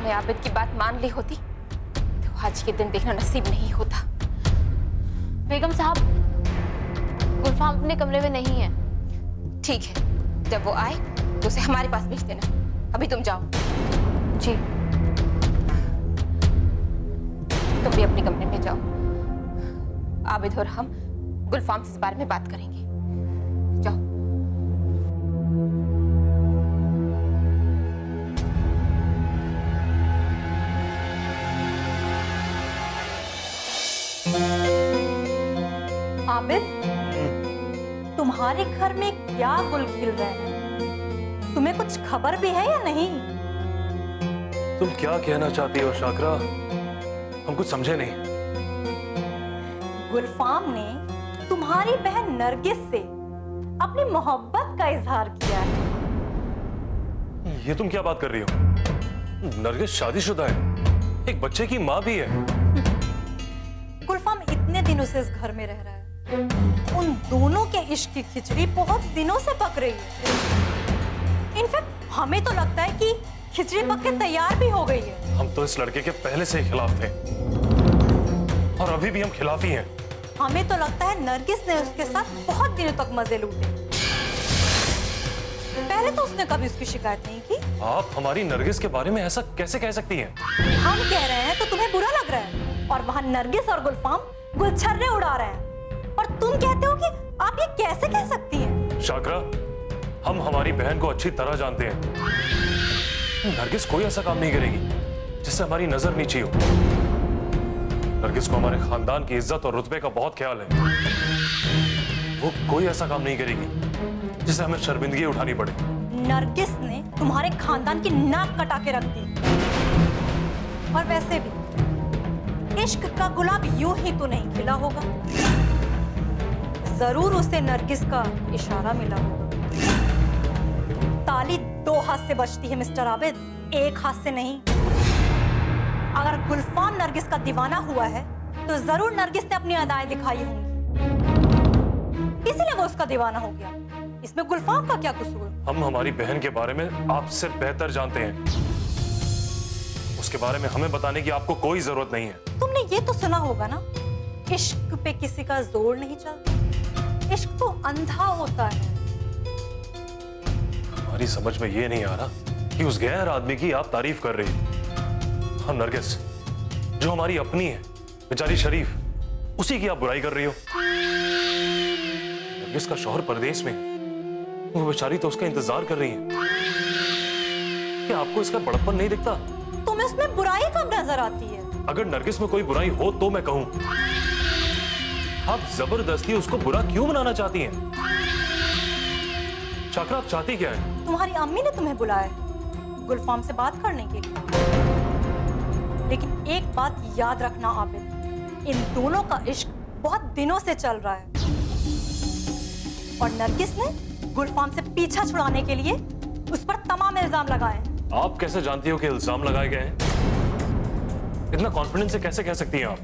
मैंने आबिद की बात मान ली होती तो आज के दिन देखना नसीब नहीं होता। बेगम साहब, गुलफाम अपने कमरे में नहीं है। ठीक है, जब वो आए तो उसे हमारे पास भेज देना। अभी तुम जाओ। जी। तुम भी अपने कमरे में जाओ। आबिद और हम गुलफाम से इस बारे में बात करेंगे। जाओ। आबिद, तुम्हारे घर में क्या गुल खिल रहे हैं? तुम्हें कुछ खबर भी है या नहीं? तुम क्या कहना चाहती हो शाकरा? हम कुछ समझे नहीं। गुलफाम ने तुम्हारी बहन नरगिस से अपनी मोहब्बत का इजहार किया है। ये तुम क्या बात कर रही हो? नरगिस शादीशुदा है, एक बच्चे की माँ भी है। गुलफाम इतने दिनों से इस घर में रह रहा है। उन दोनों के इश्क की खिचड़ी बहुत दिनों से पक रही है। इनफैक्ट हमें तो लगता है कि खिचड़ी पक के तैयार भी हो गई है। हम तो इस लड़के के पहले से ही खिलाफ थे और अभी भी हम खिलाफ ही हैं। हमें तो लगता है नरगिस ने उसके साथ बहुत दिनों तक मजे लूटे। पहले तो उसने कभी उसकी शिकायत नहीं की। आप हमारी नरगिस के बारे में ऐसा कैसे कह सकती हैं? हम कह रहे हैं तो तुम्हें बुरा लग रहा है, और वहां नरगिस और गुलफाम गुलछर्रे उड़ा रहे हैं, और तुम कहते हो कि आप ये कैसे कह सकती हैं? शाकरा, हम हमारी बहन को अच्छी तरह जानते हैं। नरगिस कोई ऐसा काम नहीं करेगी जिससे हमारी नजर नीची हो। नरगिस को हमारे खानदान की इज्जत और रुतबे का बहुत ख्याल है। वो कोई ऐसा काम नहीं करेगी जिससे हमें शर्मिंदगी उठानी पड़े। नरगिस ने तुम्हारे खानदान की नाक कटा के रख दी। और वैसे भी इश्क का गुलाब यूं ही तो नहीं खिला होगा। जरूर उसे नरगिस का इशारा मिला होगा। ताली दो हाथ से बजती है मिस्टर आबिद, एक हाथ से नहीं। अगर गुलफाम नरगिस का दीवाना हुआ है तो जरूर नरगिस ने अपनी अदाएं दिखाई होंगी, इसीलिए वो उसका दीवाना हो गया। इसमें गुलफाम का क्या कसूर? हम हमारी बहन के बारे में आपसे बेहतर जानते हैं। उसके बारे में हमें बताने की आपको कोई जरूरत नहीं है। तुमने ये तो सुना होगा ना, इश्क पे किसी का जोर नहीं चलता, इश्क तो अंधा होता है। हमारी समझ में ये नहीं आ रहा कि उस गैर आदमी की आप तारीफ कर रही हैं। हाँ नरगिस, जो हमारी अपनी है, बेचारी शरीफ, उसी की आप बुराई कर रही हो। नरगिस का शौहर परदेश में, वो बेचारी तो उसका इंतजार कर रही है। क्या आपको इसका बड़प्पन नहीं दिखता? तुम्हें उसमें बुराई कब नजर आती है? अगर नरगिस में कोई बुराई हो तो मैं कहूं। आप जबरदस्ती उसको बुरा क्यों बनाना चाहती हैं? शाकरा, आप चाहती क्या है? तुम्हारी अम्मी ने तुम्हें बुलाया है गुलफाम से बात करने के लिए। लेकिन एक बात याद रखना आबिद, इन दोनों का इश्क बहुत दिनों से चल रहा है, और नरगिस ने गुलफाम से पीछा छुड़ाने के लिए उस पर तमाम इल्जाम लगाए हैं। आप कैसे जानती हो कि इल्जाम लगाए गए हैं? इतना कॉन्फिडेंस से कैसे कह सकती हैं आप?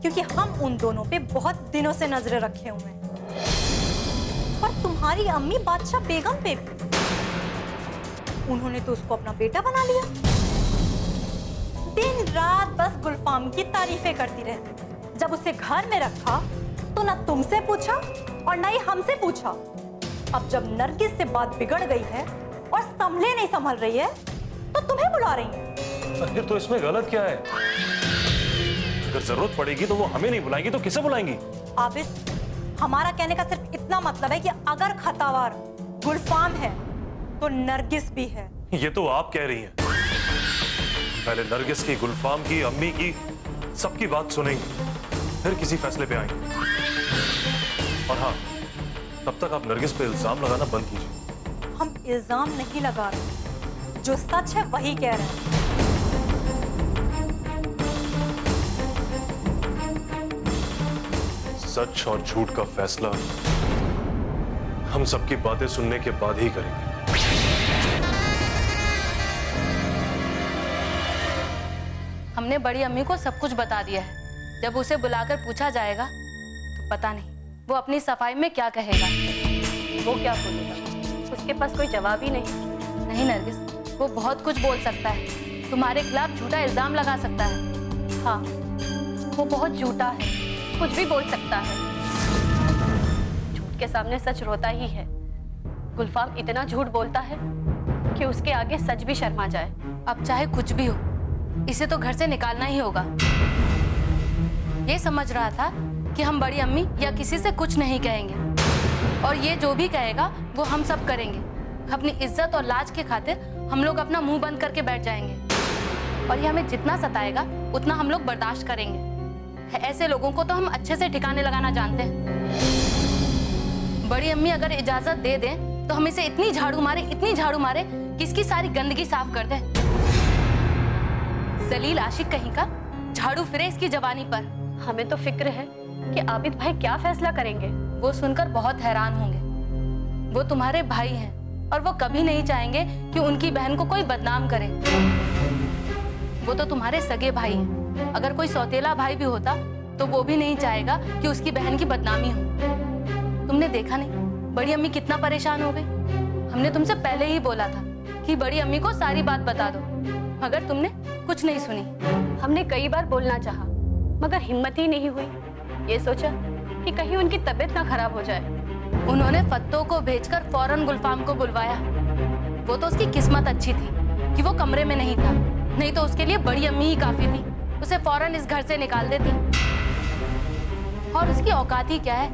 क्योंकि हम उन दोनों पे बहुत दिनों से नजरें रखे हुए हैं। और तुम्हारी अम्मी बादशाह बेगम पे भी, उन्होंने तो उसको अपना बेटा बना लिया। दिन रात बस गुलफाम की तारीफें करती रहती। जब उसे घर में रखा तो ना तुमसे पूछा और ना ही हमसे पूछा। अब जब नरगिस से बात बिगड़ गई है और संभले नहीं संभल रही है तो तुम्हें बुला रही है। फिर तो इसमें गलत क्या है? अगर जरूरत पड़ेगी तो वो हमें नहीं बुलाएंगी तो किसे बुलाएंगी? आबिद, हमारा कहने का सिर्फ इतना मतलब है कि अगर खतावार गुलफाम है तो नरगिस भी है। ये तो आप कह रही हैं। पहले नरगिस की, गुलफाम की, अम्मी की, सबकी बात सुनेंगे, फिर किसी फैसले पे आएंगे। और हाँ, तब तक आप नरगिस पे इल्जाम लगाना बंद कीजिए। हम इल्जाम नहीं लगा रहे, जो सच है वही कह रहे हैं। सच और झूठ का फैसला हम सबकी बातें सुनने के बाद ही करेंगे। हमने बड़ी अम्मी को सब कुछ बता दिया है। जब उसे बुलाकर पूछा जाएगा तो पता नहीं वो अपनी सफाई में क्या कहेगा। वो क्या बोलेगा? उसके पास कोई जवाब ही नहीं। नहीं नरगिस, वो बहुत कुछ बोल सकता है, तुम्हारे खिलाफ झूठा इल्जाम लगा सकता है। हाँ, वो बहुत झूठा है, कुछ भी बोल सकता है। झूठ के सामने सच रोता ही है। गुलफाम इतना झूठ बोलता है कि उसके आगे सच भी शर्मा जाए। अब चाहे कुछ भी हो, इसे तो घर से निकालना ही होगा। ये समझ रहा था कि हम बड़ी अम्मी या किसी से कुछ नहीं कहेंगे, और ये जो भी कहेगा वो हम सब करेंगे। अपनी इज्जत और लाज के खातिर हम लोग अपना मुंह बंद करके बैठ जाएंगे, और ये हमें जितना सताएगा उतना हम लोग बर्दाश्त करेंगे। ऐसे लोगों को तो हम अच्छे से ठिकाने लगाना जानते हैं। बड़ी अम्मी अगर इजाजत दे दें तो हम इसे इतनी झाड़ू मारे कि इसकी सारी गंदगी साफ कर दें। जलील आशिक कहीं का झाड़ू फिरे इसकी जवानी पर। हमें तो फिक्र है कि आबिद भाई क्या फैसला करेंगे। वो सुनकर बहुत हैरान होंगे। वो तुम्हारे भाई हैं और वो कभी नहीं चाहेंगे कि उनकी बहन को कोई बदनाम करे। वो तो तुम्हारे सगे भाई हैं। अगर कोई सौतेला भाई भी होता तो वो भी नहीं चाहेगा कि उसकी बहन की बदनामी हो। तुमने देखा नहीं बड़ी अम्मी कितना परेशान हो गई। हमने तुमसे पहले ही बोला था कि बड़ी अम्मी को सारी बात बता दो, मगर तुमने कुछ नहीं सुनी। हमने कई बार बोलना चाहा, मगर हिम्मत ही नहीं हुई। ये सोचा कि कहीं उनकी तबीयत ना खराब हो जाए। उन्होंने फत्तों को भेजकर फौरन गुलफाम को बुलवाया। वो तो उसकी किस्मत अच्छी थी कि वो कमरे में नहीं था, नहीं तो उसके लिए बड़ी अम्मी ही काफी थी। उसे फौरन इस घर से निकाल देती। और उसकी औकात ही क्या है,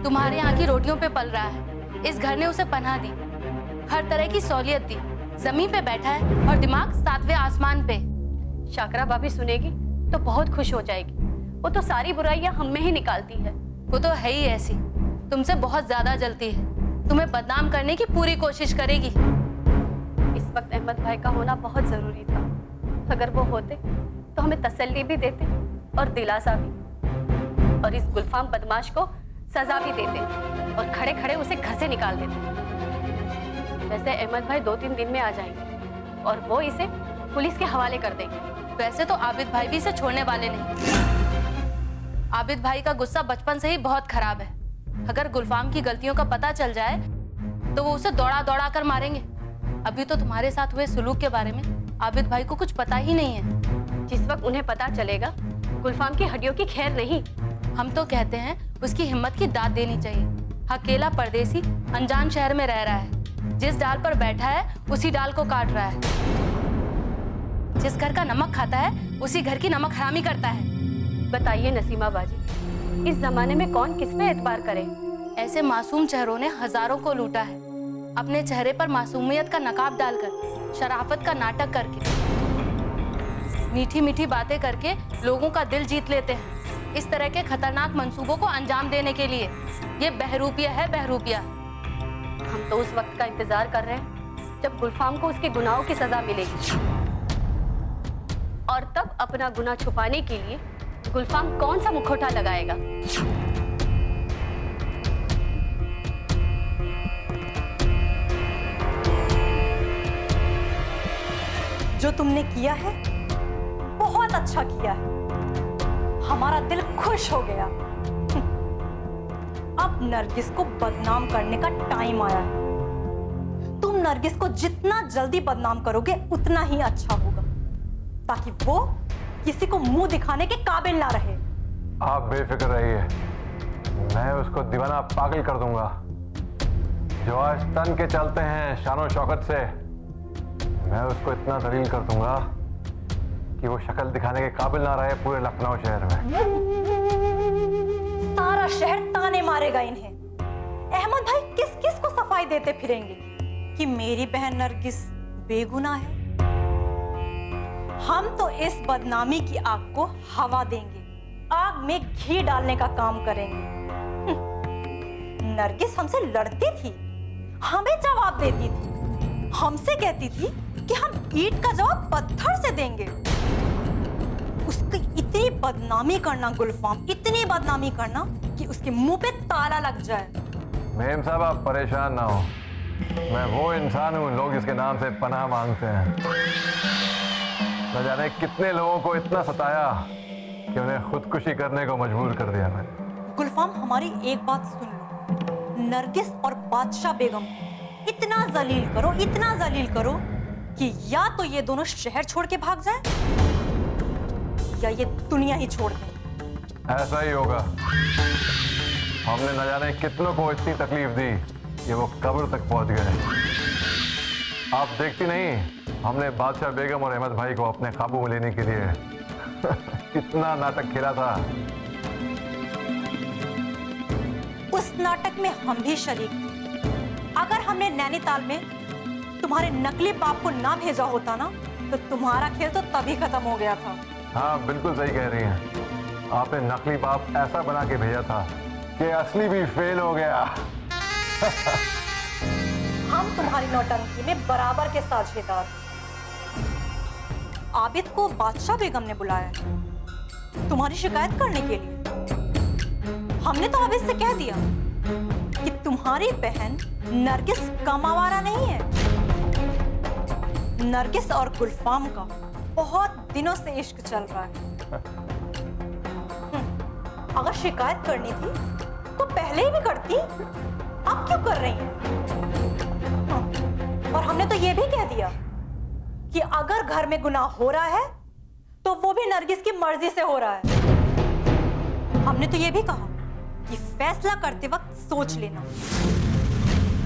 तुम्हारे यहाँ की रोटियों पे पल रहा है। इस घर ने उसे पनाह दी, हर तरह की सहूलियत दी। जमीन पे बैठा है और दिमाग 7वें आसमान पे। शाकरा भाभी सुनेगी तो बहुत खुश हो जाएगी। वो तो सारी बुराइयां हम में ही निकालती है। वो तो है ही ऐसी, तुमसे बहुत ज्यादा जलती है। तुम्हें बदनाम करने की पूरी कोशिश करेगी। इस वक्त अहमद भाई का होना बहुत जरूरी था। अगर वो होते तो हमें तसल्ली भी देते और दिलासा भी, और इस गुलफाम बदमाश को सजा भी देते और खड़े खड़े उसे घर से निकाल देते। वैसे अहमद भाई 2-3 दिन में आ जाएंगे और वो इसे पुलिस के हवाले कर देंगे। वैसे तो आबिद भाई भी इसे छोड़ने वाले नहीं। आबिद भाई का गुस्सा बचपन से ही बहुत खराब है। अगर गुलफाम की गलतियों का पता चल जाए तो वो उसे दौड़ा दौड़ा कर मारेंगे। अभी तो तुम्हारे साथ हुए सुलूक के बारे में आबिद भाई को कुछ पता ही नहीं है। जिस वक्त उन्हें पता चलेगा गुलफाम की हड्डियों की खैर नहीं। हम तो कहते हैं उसकी हिम्मत की दाद देनी चाहिए। अकेला परदेसी अनजान शहर में रह रहा है। जिस डाल पर बैठा है उसी डाल को काट रहा है। जिस घर का नमक खाता है उसी घर की नमक हरामी करता है। बताइए नसीमा बाजी, इस जमाने में कौन किस पे एतबार करे। ऐसे मासूम चेहरों ने हजारों को लूटा है। अपने चेहरे पर मासूमियत का नकाब डालकर, शराफत का नाटक करके, मीठी मीठी बातें करके लोगों का दिल जीत लेते हैं। इस तरह के खतरनाक मंसूबों को अंजाम देने के लिए ये बहरूपिया है, बहरूपिया। हम तो उस वक्त का इंतजार कर रहे हैं जब गुलफाम को उसके गुनाहों की सजा मिलेगी, और तब अपना गुनाह छुपाने के लिए गुलफाम कौन सा मुखौटा लगाएगा। जो तुमने किया है बहुत अच्छा किया है। हमारा दिल खुश हो गया। अब नरगिस को बदनाम करने का टाइम आया है। तुम नरगिस को जितना जल्दी बदनाम करोगे उतना ही अच्छा होगा, ताकि वो किसी को मुंह दिखाने के काबिल ना रहे। आप बेफिक्र रहिए, मैं उसको दीवाना पागल कर दूंगा। जो आज तन के चलते हैं शानो शौकत से, मैं उसको इतना दलील कर दूंगा कि वो शक्ल दिखाने के काबिल ना रहे पूरे लखनऊ शहर में। सारा शहर ताने मारेगा इन्हें। अहमद भाई किस किस को सफाई देते फिरेंगे कि मेरी बहन नरगिस बेगुनाह है। हम तो इस बदनामी की आग को हवा देंगे, आग में घी डालने का काम करेंगे। नरगिस हमसे लड़ती थी, हमें जवाब देती थी, हमसे कहती थी कि हम ईंट का जवाब पत्थर से देंगे। उसकी इतनी बदनामी करना गुलफाम, इतनी बदनामी करना कि उसके मुंह पे ताला लग जाए। मेम साहब आप परेशान ना हो, मैं वो इंसान हूँ लोग इसके नाम से पनाह मांगते हैं। न जाने कितने लोगों को इतना सताया कि उन्हें खुदकुशी करने को मजबूर कर दिया मैंने। गुलफाम हमारी एक बात सुन लो, नरगिस और बादशाह बेगम इतना जलील करो, इतना जलील करो कि या तो ये दोनों शहर छोड़ के भाग जाएं, या ये दुनिया ही छोड़ दें। ऐसा ही होगा। हमने न जाने कितनों को इतनी तकलीफ दी कि वो कब्र तक पहुंच गए। आप देखती नहीं, हमने बादशाह बेगम और अहमद भाई को अपने काबू में लेने के लिए कितना नाटक खेला था। उस नाटक में हम भी शरीक थे। अगर हमने नैनीताल में तुम्हारे नकली बाप को ना भेजा होता ना, तो तुम्हारा खेल तो तभी खत्म हो गया था। हाँ, बिल्कुल सही कह रही हैं। आपने नकली बाप ऐसा बना के भेजा था कि असली भी फेल हो गया। हम तुम्हारी नौटंकी में बराबर के साझेदार हैं। आबिद को बादशाह बेगम ने बुलाया है तुम्हारी शिकायत करने के लिए। हमने तो आबिद से कह दिया कि तुम्हारी बहन नरगिस कम आवारा नहीं है। नरगिस और गुलफाम का बहुत दिनों से इश्क चल रहा है। अगर शिकायत करनी थी तो पहले ही भी करती, अब क्यों कर रही हैं? और हमने तो ये भी कह दिया कि अगर घर में गुनाह हो रहा है तो वो भी नरगिस की मर्जी से हो रहा है। हमने तो ये भी कहा कि फैसला करते वक्त सोच लेना।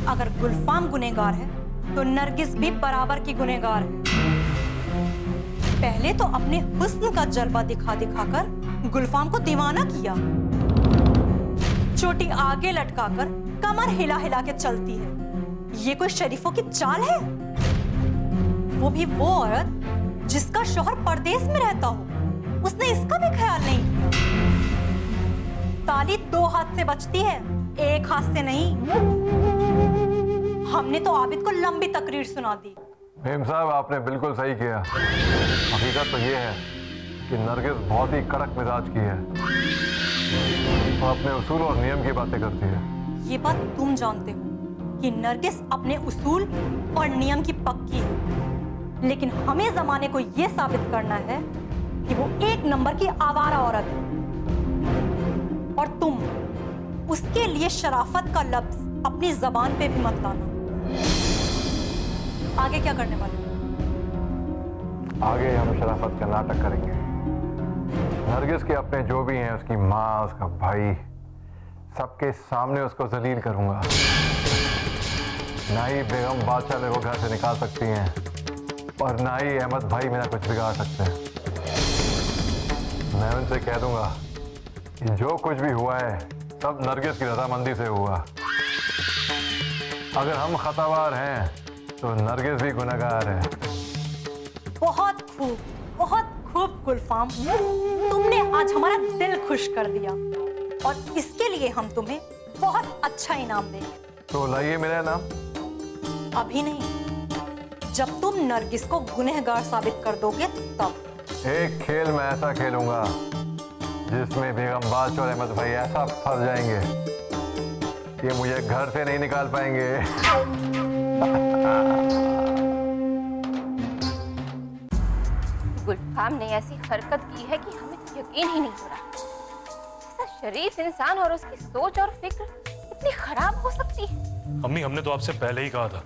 अगर गुलफाम गुनहगार है तो नरगिस भी बराबर की गुनहगार है। पहले तो अपने हुस्न का जलवा दिखा दिखाकर गुलफाम को दीवाना किया। चोटी आगे लटकाकर कमर हिला हिला के चलती है। ये कोई शरीफों की चाल है? वो भी वो औरत जिसका शौहर परदेश में रहता हो, उसने इसका भी ख्याल नहीं किया। ताली दो हाथ से बचती है, एक हाथ से नहीं। हमने तो आबिद को लंबी तकरीर सुना दी। मेम साहब, आपने बिल्कुल सही किया। हकीकत तो ये है कि नरगिस बहुत ही कड़क मिजाज की है और अपने उसूल और नियम की बातें करती है। ये बात तुम जानते हो कि नरगिस अपने उसूल और नियम की पक्की है, लेकिन हमें जमाने को यह साबित करना है कि वो एक नंबर की आवारा औरत है। और तुम उसके लिए शराफत का लफ्ज अपनी जबान पे भी मत लाना। आगे क्या करने वाले? आगे हम शराफत का नाटक करेंगे। नरगिस के अपने जो भी हैं, उसकी माँ, उसका भाई, सबके सामने उसको जलील करूंगा। ना ही बेगम बादशाह मेरे को घर से निकाल सकती हैं और ना ही अहमद भाई मेरा कुछ बिगाड़ सकते हैं। मैं उनसे कह दूंगा कि जो कुछ भी हुआ है सब नरगिस की रजामंदी से हुआ। अगर हम खतावार हैं तो नरगिस भी गुनहगार है। बहुत खूब गुलफाम, तुमने आज हमारा दिल खुश कर दिया और इसके लिए हम तुम्हें बहुत अच्छा इनाम देंगे। तो लाइए मेरा नाम। अभी नहीं, जब तुम नरगिस को गुनहगार साबित कर दोगे तब। एक खेल मैं ऐसा खेलूंगा जिसमें बेगम बादशाह और अहमद भाई ऐसा फंस जाएंगे कि मुझे घर से नहीं निकाल पाएंगे। गुलफाम ने ऐसी हरकत की है कि हमें यकीन ही नहीं हो रहा। ऐसा शरीफ इंसान और उसकी सोच और फिक्र इतनी खराब हो सकती है। अम्मी, हमने तो आपसे पहले ही कहा था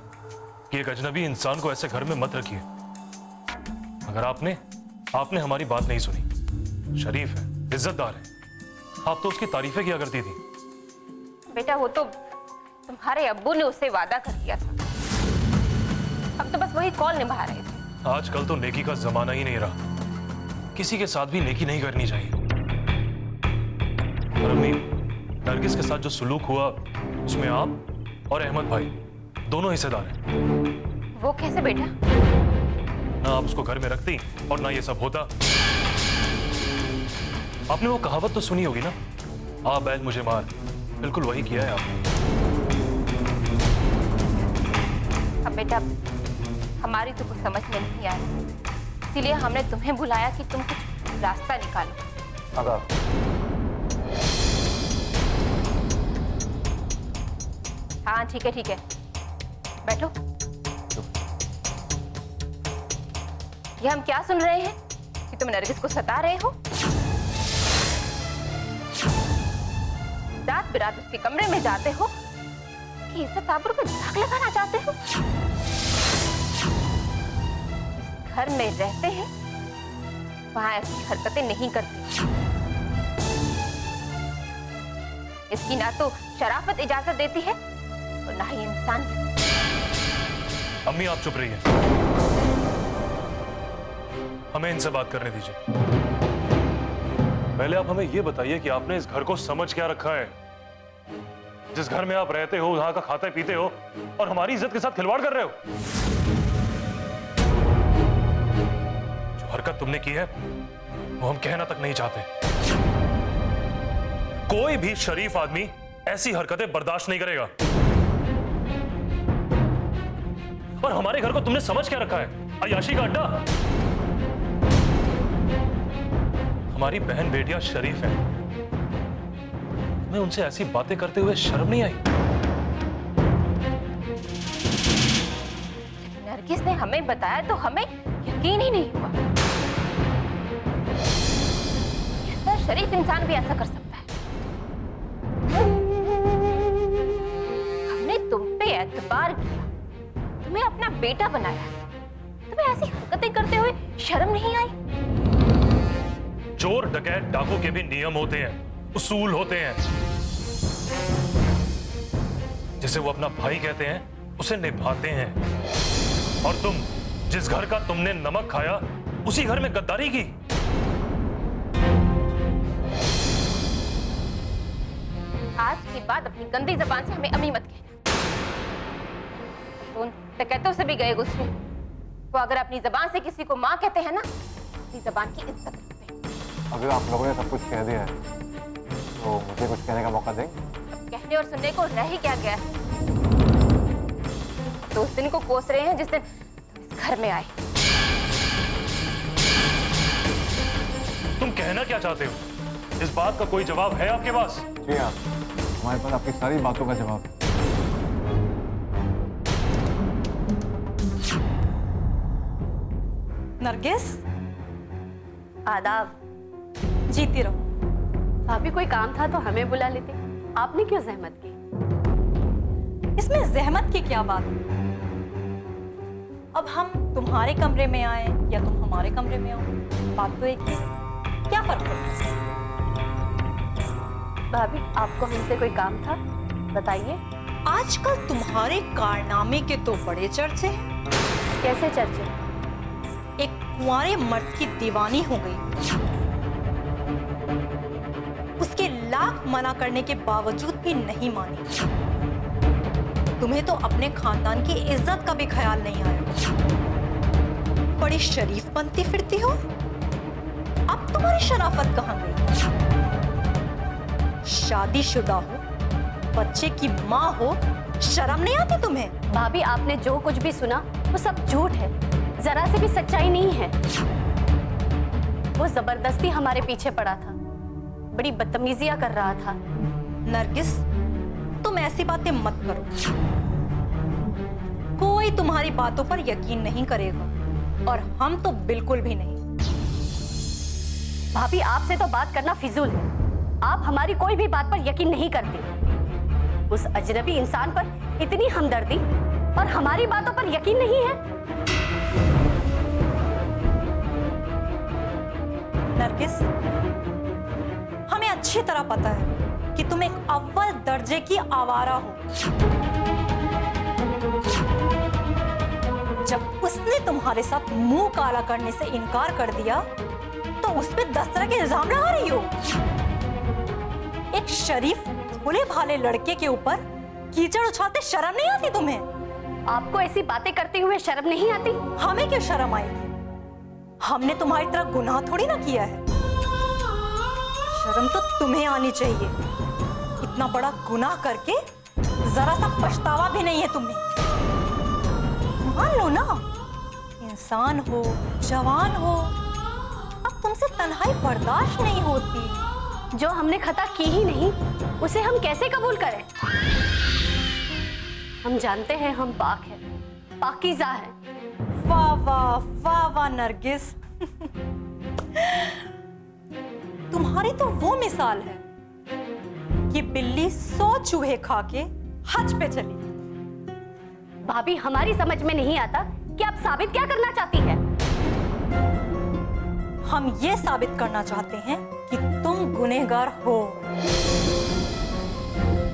कि एक अजनबी इंसान को ऐसे घर में मत रखिए। मगर आपने हमारी बात नहीं सुनी। शरीफ है, इज्जतदार है, आप तो उसकी तारीफें किया करती थी। बेटा, वो तो तुम्हारे अब्बू ने उससे वादा कर दिया था। अब तो बस वही कॉल निभा रहे थे। आजकल तो नेकी का जमाना ही नहीं रहा। किसी के साथ भी नेकी नहीं करनी चाहिए। और अम्मी, नरगिस के साथ जो सुलूक हुआ उसमें आप और अहमद भाई दोनों हिस्सेदार हैं। वो कैसे बेटा? ना आप उसको घर में रखती और ना ये सब होता। आपने वो कहावत तो सुनी होगी ना, आ बैल मुझे मार। बिल्कुल वही किया है आपने। अब बेटा, हमारी तो कुछ समझ में नहीं आया, इसीलिए हमने तुम्हें बुलाया कि तुम कुछ रास्ता निकालो। आदाब। हाँ ठीक है, बैठो। ये हम क्या सुन रहे हैं कि तुम नरगिस को सता रहे हो? रात बिरात उसके कमरे में जाते हो कि इज्जत आबरू पे दाग लगाना चाहते हो? घर में रहते हैं वहां ऐसी हरकतें नहीं करते। इसकी ना तो शराफत इजाजत देती है और ना ही इंसानियत। अम्मी आप चुप रहिए, हमें इनसे बात करने दीजिए। पहले आप हमें यह बताइए कि आपने इस घर को समझ क्या रखा है? जिस घर में आप रहते हो, वहां का खाते पीते हो और हमारी इज्जत के साथ खिलवाड़ कर रहे हो। जो हरकत तुमने की है वो हम कहना तक नहीं चाहते। कोई भी शरीफ आदमी ऐसी हरकतें बर्दाश्त नहीं करेगा। और हमारे घर को तुमने समझ क्या रखा है? अय्याशी का अड्डा? हमारी बहन बेटियां शरीफ हैं, तुम्हें उनसे ऐसी बातें करते हुए शर्म नहीं आई? नरगिस ने हमें बताया तो हमें यकीन ही नहीं हुआ। ऐसा शरीफ इंसान भी ऐसा कर सकता है। हमने तुम पे एतबार किया, तुम्हें अपना बेटा बनाया, तुम्हें ऐसी हरकतें करते हुए शर्म नहीं आई? चोर डकैत डाकू के भी नियम होते हैं, उसूल होते हैं। जिसे वो अपना भाई कहते हैं उसे निभाते हैं। और तुम, जिस घर का तुमने नमक खाया, उसी घर में गद्दारी की। आज के बाद अपनी गंदी जबान से हमें अम्मी मत कहना। तो उन डकैतों से भी गए गुस्से। वो अगर अपनी जबान से किसी को माँ कहते हैं ना, अपनी जबान की इज्जत करते हैं। अगर आप लोगों ने सब कुछ कह दिया है तो मुझे कुछ कहने का मौका दें। अब कहने और सुनने को रह ही क्या गया है? तो उस दिन को कोस रहे हैं जिस दिन तुम इस घर में आए। तुम कहना क्या चाहते हो? इस बात का कोई जवाब है आपके पास? जी हाँ, हमारे पास आपकी सारी बातों का जवाब है। नरगिस, आदाब। जीती रहो। भाभी कोई काम था तो हमें बुला लेते, आपने क्यों जहमत की? इसमें जहमत की क्या बात है? अब हम तुम्हारे कमरे में आए या तुम हमारे कमरे में आओ, बात तो एक ही है। क्या फर्क है? भाभी आपको हमसे कोई काम था, बताइए। आजकल तुम्हारे कारनामे के तो बड़े चर्चे हैं। कैसे चर्चे? एक कुंवारे मर्द की दीवानी हो गई, उसके लाख मना करने के बावजूद भी नहीं मानी। तुम्हें तो अपने खानदान की इज्जत का भी ख्याल नहीं आया। बड़ी शरीफ बनती फिरती हो। अब तुम्हारी शराफत कहाँ गई? शादीशुदा हो, बच्चे की माँ हो, शर्म नहीं आती तुम्हें? भाभी आपने जो कुछ भी सुना वो सब झूठ है, जरा से भी सच्चाई नहीं है। वो जबरदस्ती हमारे पीछे पड़ा था, बड़ी बदतमीजियां कर रहा था। नरगिस, तुम ऐसी बातें मत करो। कोई तुम्हारी बातों पर यकीन नहीं करेगा और हम तो बिल्कुल भी नहीं। भाभी आपसे तो बात करना फिजूल है। आप हमारी कोई भी बात पर यकीन नहीं करती। उस अजनबी इंसान पर इतनी हमदर्दी और हमारी बातों पर यकीन नहीं है। नरगिस, हमें अच्छी तरह पता है कि तुम एक अव्वल दर्जे की आवारा हो। जब उसने तुम्हारे साथ मुंह काला करने से इनकार कर दिया तो उस पे 10 तरह के इल्जाम लगा रही हो। एक शरीफ भोले भाले लड़के के ऊपर कीचड़ उछालते शर्म नहीं आती तुम्हें? आपको ऐसी बातें करते हुए शर्म नहीं आती? हमें क्यों शर्म आएगी? हमने तुम्हारी तरह गुनाह थोड़ी ना किया है। शर्म तो तुम्हें आनी चाहिए। इतना बड़ा गुनाह करके जरा सा पछतावा भी नहीं है तुम्हें। मान लो ना, इंसान हो, जवान हो, अब तुमसे तन्हाई बर्दाश्त नहीं होती। जो हमने खता की ही नहीं उसे हम कैसे कबूल करें? हम जानते हैं हम पाक हैं, पाकीज़ा हैं। वाह वाह वाह वाह नरगिस, तुम्हारी तो वो मिसाल है कि बिल्ली 100 चूहे खा के हज पे चली। भाभी हमारी समझ में नहीं आता कि आप साबित क्या करना चाहती है। हम ये साबित करना चाहते हैं कि तुम गुनहगार हो।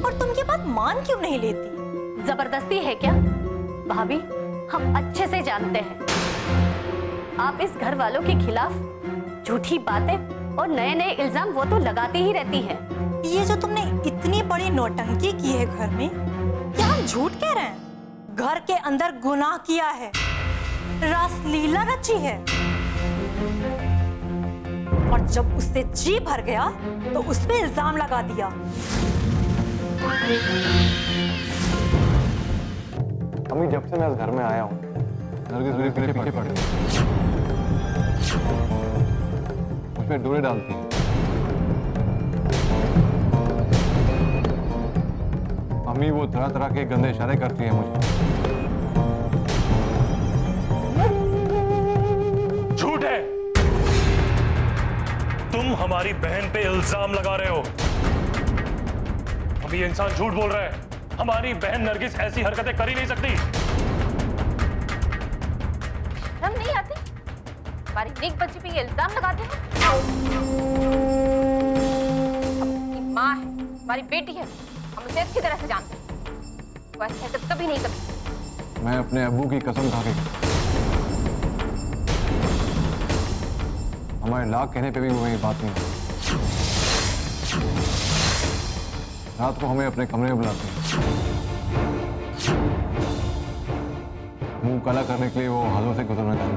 और तुम ये बात मान क्यों नहीं लेती? जबरदस्ती है क्या? भाभी, हम अच्छे से जानते हैं आप इस घर वालों के खिलाफ झूठी बातें और नए नए इल्जाम वो तो लगाती ही रहती है। ये जो तुमने इतनी बड़ी नौटंकी की है घर में, क्या हम झूठ कह रहे हैं? घर के अंदर गुनाह किया है, रासलीला रची है, और जब उससे जी भर गया तो उस पे इल्जाम लगा दिया। अम्मी, जब से मैं इस घर में आया हूँ नरगिस मेरे पीछे पड़ गई, उसमें डोरे डालती है। अम्मी, वो तरह तरह के गंदे इशारे करती है मुझे। झूठ है। तुम हमारी बहन पे इल्जाम लगा रहे हो। अभी ये इंसान झूठ बोल रहा है। हमारी बहन नरगिस ऐसी हरकतें कर ही नहीं सकती। शर्म नहीं आती? हमारी नेक बच्ची पे ये इल्जाम लगाते हैं। हमारी माँ है, हमारी बेटी है, हम उसे अच्छी तरह से जानते हैं। वो ऐसी हरकत कभी नहीं करती। मैं अपने अब्बू की कसम खा के हमारे लाख कहने पे भी वो ये बात नहीं। रात को हमें अपने कमरे में बुलाते हैं, मुंह काला करने के लिए वो हाथों से गुजरना चाहती।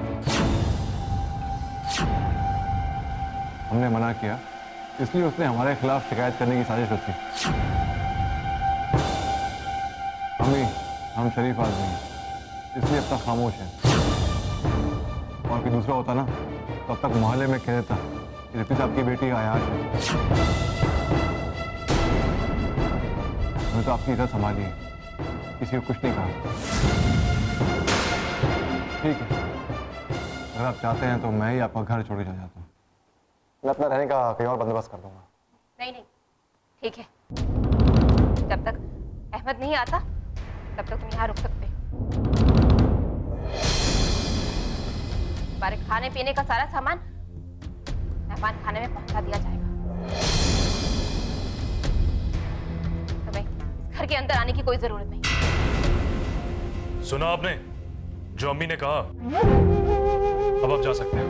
हमने मना किया, इसलिए उसने हमारे खिलाफ शिकायत करने की साजिश रची। हम शरीफ आदमी हैं, इसलिए अब तक खामोश हैं। और कोई दूसरा होता ना, तब तक मोहल्ले में कह देता कि रिपी साहब की बेटी आयाश है। मैं तो आपकी इज्जत संभाली है, किसी को कुछ नहीं कहा। ठीक है, अगर आप चाहते हैं तो मैं ही आपका घर छोड़ के चला जाता हूँ। मैं अपना रहने का कहीं और बंदोबस्त कर दूंगा। नहीं नहीं, ठीक है। जब तक अहमद नहीं आता तब तक तुम यहाँ रुक सकते हो। हमारे खाने पीने का सारा सामान मेहमान खाने में पहुंचा दिया जाएगा। तुम्हें इस घर के अंदर आने की कोई जरूरत नहीं। सुना आपने जो अम्मी ने कहा? अब आप जा सकते हैं।